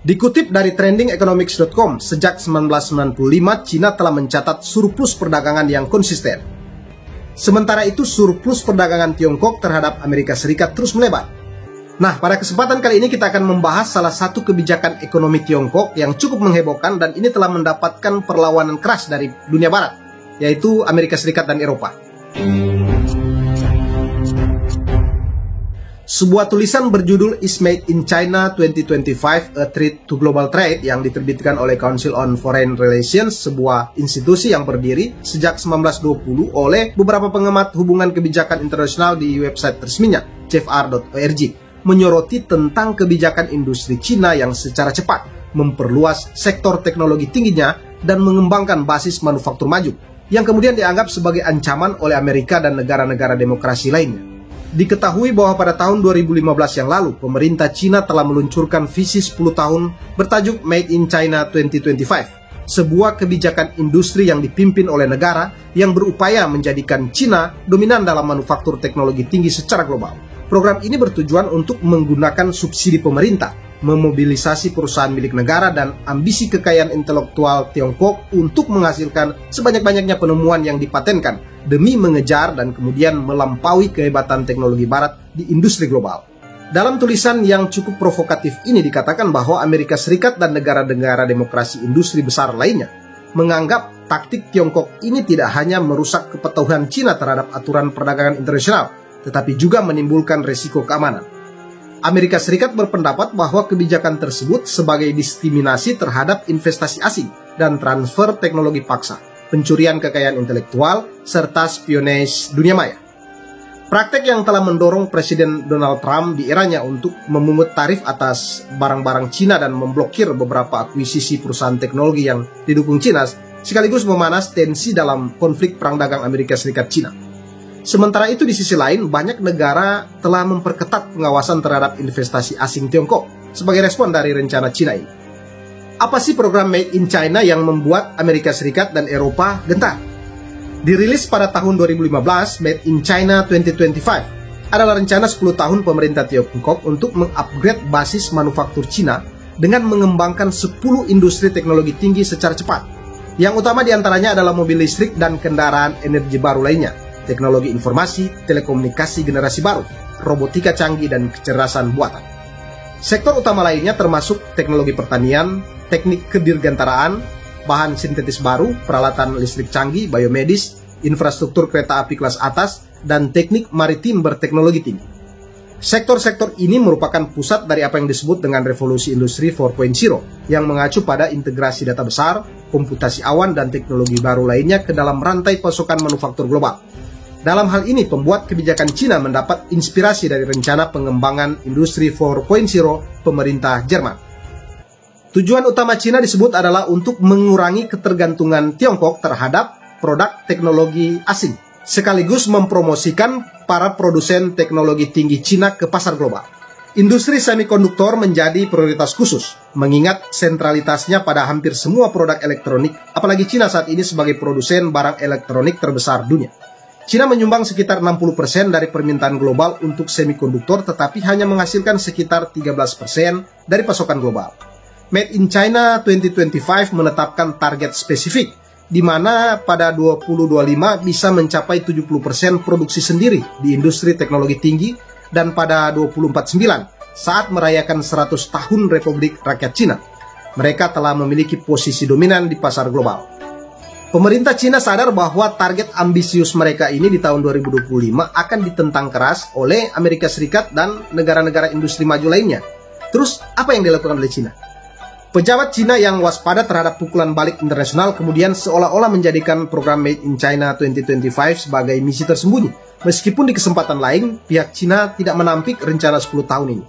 Dikutip dari trendingeconomics.com, sejak 1995 Cina telah mencatat surplus perdagangan yang konsisten. Sementara itu surplus perdagangan Tiongkok terhadap Amerika Serikat terus melebar. Nah, pada kesempatan kali ini kita akan membahas salah satu kebijakan ekonomi Tiongkok yang cukup menghebohkan dan ini telah mendapatkan perlawanan keras dari dunia barat, yaitu Amerika Serikat dan Eropa. Sebuah tulisan berjudul Is Made in China 2025 A Threat to Global Trade yang diterbitkan oleh Council on Foreign Relations, sebuah institusi yang berdiri sejak 1920 oleh beberapa pengamat hubungan kebijakan internasional di website resminya CFR.org, menyoroti tentang kebijakan industri Cina yang secara cepat memperluas sektor teknologi tingginya dan mengembangkan basis manufaktur maju, yang kemudian dianggap sebagai ancaman oleh Amerika dan negara-negara demokrasi lainnya. Diketahui bahwa pada tahun 2015 yang lalu, pemerintah Cina telah meluncurkan visi 10 tahun bertajuk Made in China 2025, sebuah kebijakan industri yang dipimpin oleh negara yang berupaya menjadikan Cina dominan dalam manufaktur teknologi tinggi secara global. Program ini bertujuan untuk menggunakan subsidi pemerintah, memobilisasi perusahaan milik negara dan ambisi kekayaan intelektual Tiongkok untuk menghasilkan sebanyak-banyaknya penemuan yang dipatenkan demi mengejar dan kemudian melampaui kehebatan teknologi barat di industri global. Dalam tulisan yang cukup provokatif ini dikatakan bahwa Amerika Serikat dan negara-negara demokrasi industri besar lainnya menganggap taktik Tiongkok ini tidak hanya merusak kepatuhan Cina terhadap aturan perdagangan internasional, tetapi juga menimbulkan risiko keamanan. Amerika Serikat berpendapat bahwa kebijakan tersebut sebagai diskriminasi terhadap investasi asing dan transfer teknologi paksa, pencurian kekayaan intelektual, serta spionase dunia maya. Praktek yang telah mendorong Presiden Donald Trump di eranya untuk memungut tarif atas barang-barang Cina dan memblokir beberapa akuisisi perusahaan teknologi yang didukung Cina, sekaligus memanas tensi dalam konflik perang dagang Amerika Serikat-Cina. Sementara itu di sisi lain, banyak negara telah memperketat pengawasan terhadap investasi asing Tiongkok sebagai respon dari rencana Cina ini. Apa sih program Made in China yang membuat Amerika Serikat dan Eropa gentar? Dirilis pada tahun 2015, Made in China 2025 adalah rencana 10 tahun pemerintah Tiongkok untuk mengupgrade basis manufaktur Cina dengan mengembangkan 10 industri teknologi tinggi secara cepat. Yang utama diantaranya adalah mobil listrik dan kendaraan energi baru lainnya, teknologi informasi, telekomunikasi generasi baru, robotika canggih, dan kecerdasan buatan. Sektor utama lainnya termasuk teknologi pertanian, teknik kedirgantaraan, bahan sintetis baru, peralatan listrik canggih, biomedis, infrastruktur kereta api kelas atas, dan teknik maritim berteknologi tinggi. Sektor-sektor ini merupakan pusat dari apa yang disebut dengan revolusi industri 4.0 yang mengacu pada integrasi data besar, komputasi awan, dan teknologi baru lainnya ke dalam rantai pasokan manufaktur global. Dalam hal ini, pembuat kebijakan Cina mendapat inspirasi dari rencana pengembangan industri 4.0 pemerintah Jerman. Tujuan utama Cina disebut adalah untuk mengurangi ketergantungan Tiongkok terhadap produk teknologi asing, sekaligus mempromosikan para produsen teknologi tinggi Cina ke pasar global. Industri semikonduktor menjadi prioritas khusus, mengingat sentralitasnya pada hampir semua produk elektronik, apalagi Cina saat ini sebagai produsen barang elektronik terbesar dunia. Cina menyumbang sekitar 60% dari permintaan global untuk semikonduktor, tetapi hanya menghasilkan sekitar 13% dari pasokan global. Made in China 2025 menetapkan target spesifik, di mana pada 2025 bisa mencapai 70% produksi sendiri di industri teknologi tinggi, dan pada 2049, saat merayakan 100 tahun Republik Rakyat Cina, mereka telah memiliki posisi dominan di pasar global. Pemerintah Cina sadar bahwa target ambisius mereka ini di tahun 2025 akan ditentang keras oleh Amerika Serikat dan negara-negara industri maju lainnya. Terus, apa yang dilakukan oleh Cina? Pejabat Cina yang waspada terhadap pukulan balik internasional kemudian seolah-olah menjadikan program Made in China 2025 sebagai misi tersembunyi. Meskipun di kesempatan lain, pihak Cina tidak menampik rencana 10 tahun ini.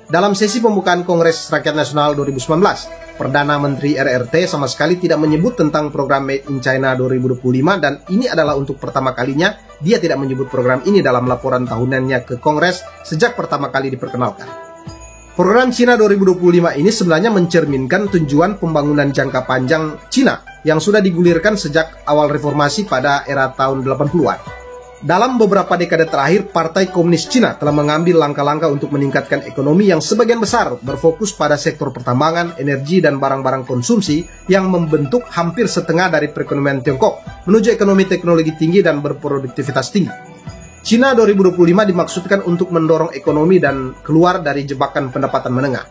Dalam sesi pembukaan Kongres Rakyat Nasional 2019, Perdana Menteri RRT sama sekali tidak menyebut tentang program Made in China 2025 dan ini adalah untuk pertama kalinya dia tidak menyebut program ini dalam laporan tahunannya ke Kongres sejak pertama kali diperkenalkan. Program Cina 2025 ini sebenarnya mencerminkan tujuan pembangunan jangka panjang Cina yang sudah digulirkan sejak awal reformasi pada era tahun 80-an. Dalam beberapa dekade terakhir, Partai Komunis Cina telah mengambil langkah-langkah untuk meningkatkan ekonomi yang sebagian besar berfokus pada sektor pertambangan, energi, dan barang-barang konsumsi yang membentuk hampir setengah dari perekonomian Tiongkok menuju ekonomi teknologi tinggi dan berproduktivitas tinggi. Cina 2025 dimaksudkan untuk mendorong ekonomi dan keluar dari jebakan pendapatan menengah.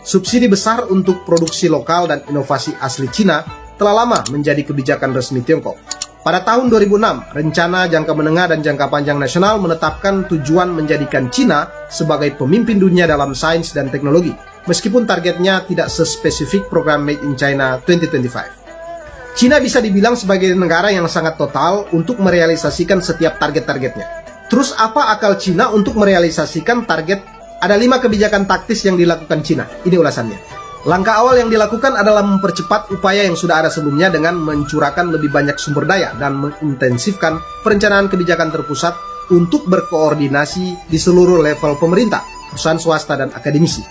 Subsidi besar untuk produksi lokal dan inovasi asli Cina telah lama menjadi kebijakan resmi Tiongkok. Pada tahun 2006, Rencana Jangka Menengah dan Jangka Panjang Nasional menetapkan tujuan menjadikan Cina sebagai pemimpin dunia dalam sains dan teknologi, meskipun targetnya tidak sespesifik program Made in China 2025. Cina bisa dibilang sebagai negara yang sangat total untuk merealisasikan setiap target-targetnya. Terus apa akal Cina untuk merealisasikan target? Ada 5 kebijakan taktis yang dilakukan Cina. Ini ulasannya. Langkah awal yang dilakukan adalah mempercepat upaya yang sudah ada sebelumnya dengan mencurahkan lebih banyak sumber daya dan mengintensifkan perencanaan kebijakan terpusat untuk berkoordinasi di seluruh level pemerintah, perusahaan swasta, dan akademisi.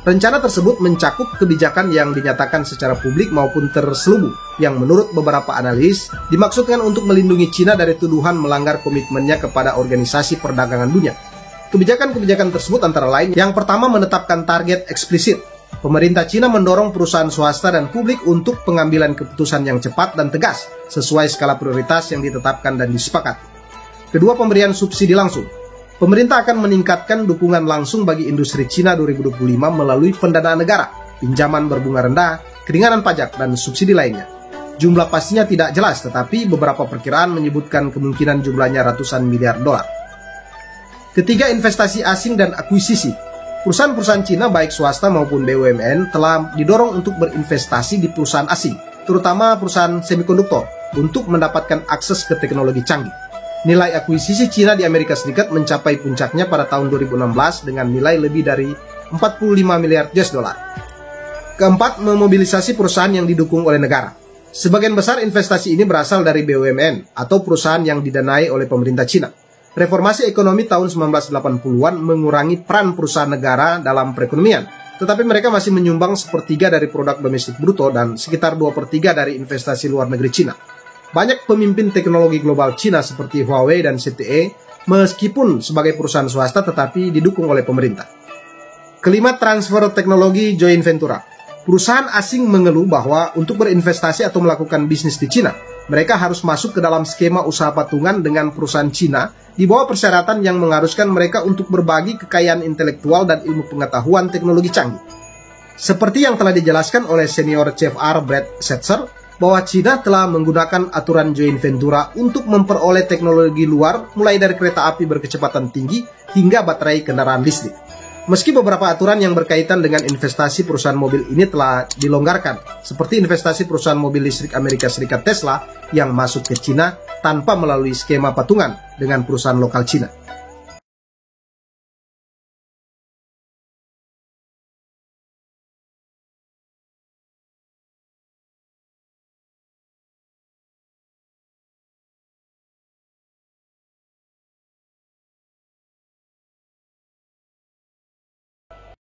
Rencana tersebut mencakup kebijakan yang dinyatakan secara publik maupun terselubung, yang menurut beberapa analis dimaksudkan untuk melindungi Cina dari tuduhan melanggar komitmennya kepada Organisasi Perdagangan Dunia. Kebijakan-kebijakan tersebut antara lain, yang pertama menetapkan target eksplisit. Pemerintah Cina mendorong perusahaan swasta dan publik untuk pengambilan keputusan yang cepat dan tegas sesuai skala prioritas yang ditetapkan dan disepakati. Kedua, pemberian subsidi langsung. Pemerintah akan meningkatkan dukungan langsung bagi industri Cina 2025 melalui pendanaan negara, pinjaman berbunga rendah, keringanan pajak, dan subsidi lainnya. Jumlah pastinya tidak jelas, tetapi beberapa perkiraan menyebutkan kemungkinan jumlahnya ratusan miliar dolar. Ketiga, investasi asing dan akuisisi. Perusahaan-perusahaan Cina baik swasta maupun BUMN telah didorong untuk berinvestasi di perusahaan asing, terutama perusahaan semikonduktor, untuk mendapatkan akses ke teknologi canggih. Nilai akuisisi Cina di Amerika Serikat mencapai puncaknya pada tahun 2016 dengan nilai lebih dari 45 miliar US dollar. Keempat, memobilisasi perusahaan yang didukung oleh negara. Sebagian besar investasi ini berasal dari BUMN atau perusahaan yang didanai oleh pemerintah Cina. Reformasi ekonomi tahun 1980-an mengurangi peran perusahaan negara dalam perekonomian, tetapi mereka masih menyumbang sepertiga dari produk domestik bruto dan sekitar 2/3 dari investasi luar negeri Cina. Banyak pemimpin teknologi global Cina seperti Huawei dan ZTE, meskipun sebagai perusahaan swasta tetapi didukung oleh pemerintah. Kelima, transfer teknologi joint venture. Perusahaan asing mengeluh bahwa untuk berinvestasi atau melakukan bisnis di Cina, mereka harus masuk ke dalam skema usaha patungan dengan perusahaan Cina di bawah persyaratan yang mengharuskan mereka untuk berbagi kekayaan intelektual dan ilmu pengetahuan teknologi canggih. Seperti yang telah dijelaskan oleh senior CFR Brad Setzer, bahwa Cina telah menggunakan aturan joint venture untuk memperoleh teknologi luar mulai dari kereta api berkecepatan tinggi hingga baterai kendaraan listrik. Meski beberapa aturan yang berkaitan dengan investasi perusahaan mobil ini telah dilonggarkan, seperti investasi perusahaan mobil listrik Amerika Serikat Tesla yang masuk ke Cina tanpa melalui skema patungan dengan perusahaan lokal Cina.